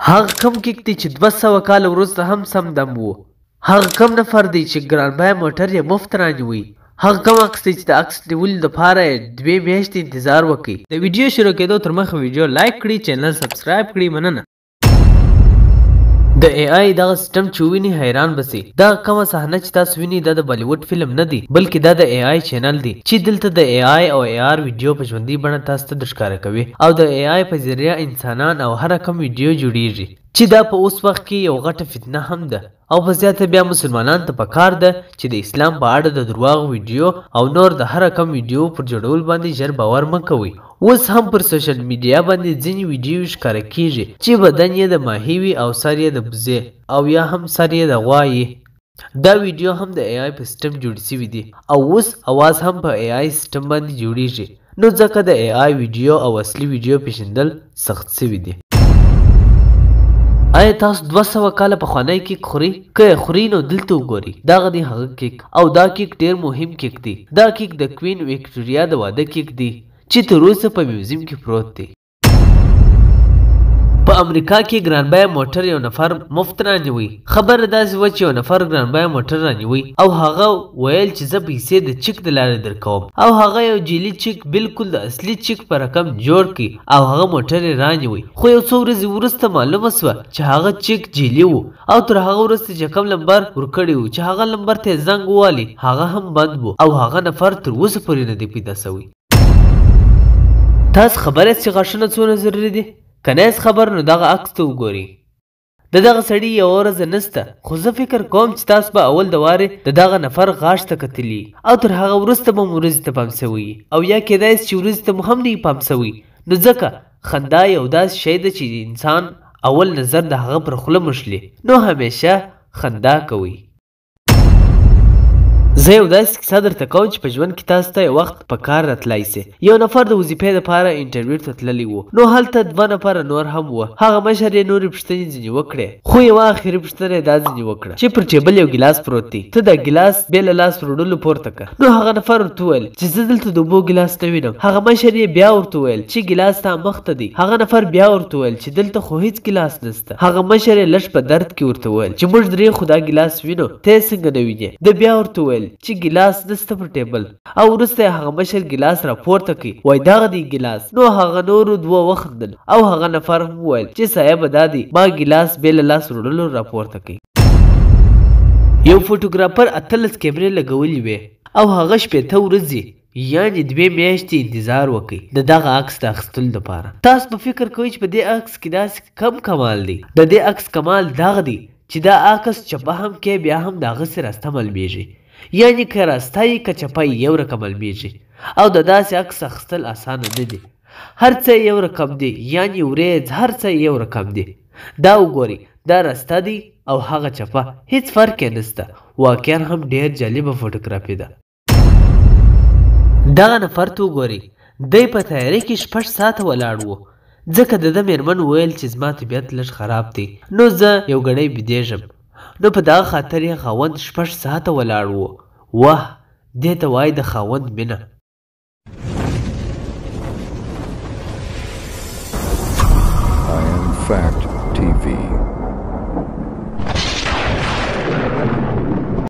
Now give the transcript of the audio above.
هغه کم کیک دی چې 200 کاله وروسته هم سم دم وو. هغه کم نفر دی چې ګران بیه موټر یې مفت رانیوي. هغه کم عکس دی چې د عکس نیولو دپاره یې 2 میاشتې انتظار وکړي. د ویډیو شروع کېدو تر مخه ویډیو لایک کړئ، چینل سبسکرایب کړئ. مننه. د ای آی دغه سیستم چې وویني حیران بسي. دا کومه صحنه چې تاسو وینئ دا د بالیوډ فلم نه دی، بلکې دا د ای آی چینل دی چې دلته د ای آی او ای آر ویډیو په ژوندۍ بڼه تاسو ته درښکاره کوي او د ای آی په ذریعه انسانان او هر رقم ویډیو جوړیږي چې دا په اوس وخت کې یو غټه فتنه هم ده او په زیاته بیا مسلمانانو ته پکار ده چې د اسلام په اړه د درواغ ویډیو او نور د هر رقم ویډیو پر جوړول باندې ژر باور مه کوئ. اوس هم پر سوشل میډیا باندې ځینې ویډیو ښکاره کیږي چې بدن یې د ماهي وي او سر یې د بوزې او یا هم سر یې د غوا وي. دا ویډیو هم د ای آی په سیستم جوړ شوي دي او اوس اواز هم په ای آی سیستم باندې جوړیږي، نو ځکه د ای آی ویډیو او اصلي ویډیو پیژندل سخت شوي دي. آیا تاسو 200 کاله پخوانی کیک خورئ؟ که یې خورئ نو دلته وګورئ. دغه دی هغه کیک او دا کیک ډیر مهم کیک دی. دا کیک د کوین وکټوریا د واده کیک دی چې تر اوسه په میوزیم کې پروت دی. په امریکا کې ګران بیه موټر یو نفر مفت رانیوي. خبره داسې وه چې یو نفر ګران بیه موټر رانیوي او هغه ویل چې زه پیسې د چیک د لارې درکوم او هغه یو جعلي چیک بالکل د اصلي چیک په رقم جوړ کړي او هغه موټر یې رانیوي. خو یو څو ورځې وروسته معلومه سوه چې هغه چیک جعلي و او تر هغه وروسته چې کوم لمبر ورکړی و چې هغه لمبر ته یې زنګ ووالي هغه هم بند و او هغه نفر تر اوسه پورې نه دی پیدا سوی. تاسو خبر یاست چې غاښونه څونه ضروري دي؟ که نه یاست خبر نو دغه عکس ته وګورئ. د دغه سړي یوه ورځ نسته، خو زه فکر کوم چې تاسو به اول د وارې د دغه نفر غاښ ته کتلي او تر هغه وروسته به مو ورځې ته پام سوی او یا کیدای شي چې ورځې ته مو هم نه وي پام سوی. نو ځکه خندا یو داسې شی ده چې انسان اول نظر د هغه پر خوله مښلي، نو همیشه خندا کوئ. زه یو داسې کیسه درته کوم چې په ژوند کې تاسو ته یو وخت په کار راتلی سي. یو نفر د وظیفې دپاره انټرویو ته تللی و، نو هلته 2 نفره نور هم وه. هغه مشر یې نورې پوښتنې ځینې وکړې، خو یوه اخري پوښتنه یې دا ځینې وکړه چې پر ټیبل یو ګیلاس پروت دی، ته دا ګیلاس بې له لاس وړلو پورته کړه. نو هغه نفر ورته وویل چې زه دلته د اوبو ګیلاس نه وینم. هغه مشر یې بیا ورته وویل چې ګیلاس ستا مخته دی. هغه نفر بیا ورته وویل چې دلته خو هیڅ ګیلاس نسته. هغه مشر یې لږ په درد کې ورته وویل چې موږ درې خو دا ګیلاس وینو، ته یې څنګه نه وینې؟ ده بیا ورته وویل چې ګیلاس نسته پر ټیبل او وروسته یې هغه مشر ګیلاس راپورته کړي، وایي دغه دی ګیلاس. نو هغه نورو 2 وخندل او هغه نفر هم وویل چې صاحبه دا دی ما ګیلاس بې له لاس وړلو راپورته کړي. یو فوټوګرافر 18 کیمرې لګولې وې او هغه 15 ورځې یعنې 2 میاشتې انتظار وکړي د دغه عکس د اخیستلو دپاره. تاسو به فکر کوئ چې په دې عکس کې داسې کم کمال دی. د دې عکس کمال دغه دی چې دا عکس چپه هم کې بیا هم د هغسې راسته معلومیږي، یعنی که راسته یې که چپه یې یو رقم معلومیږي او د داسې عکس اخیستل اسانه نه دي. هر څه یو رقم دی، یعنی وریځ هر څه یو رقم دی. دا وګورئ دا راسته دی او هغه چپه، هیڅ فرق یې نسته. واقعا هم ډېر جالبه فوټوګرافي ده. دغه نفر ته وګورئ، دی په تیارې کې 6 ساعته ولاړ و ځکه د ده مېرمن وویل چې زما طبیعت لږ خراب دی نو زه یو ګړی بېدېږم. نو په دغه خاطر یې خاوند 6 ساعته ولاړ و. واه دې ته وایي د خاوند مینه. I Am Fact TV.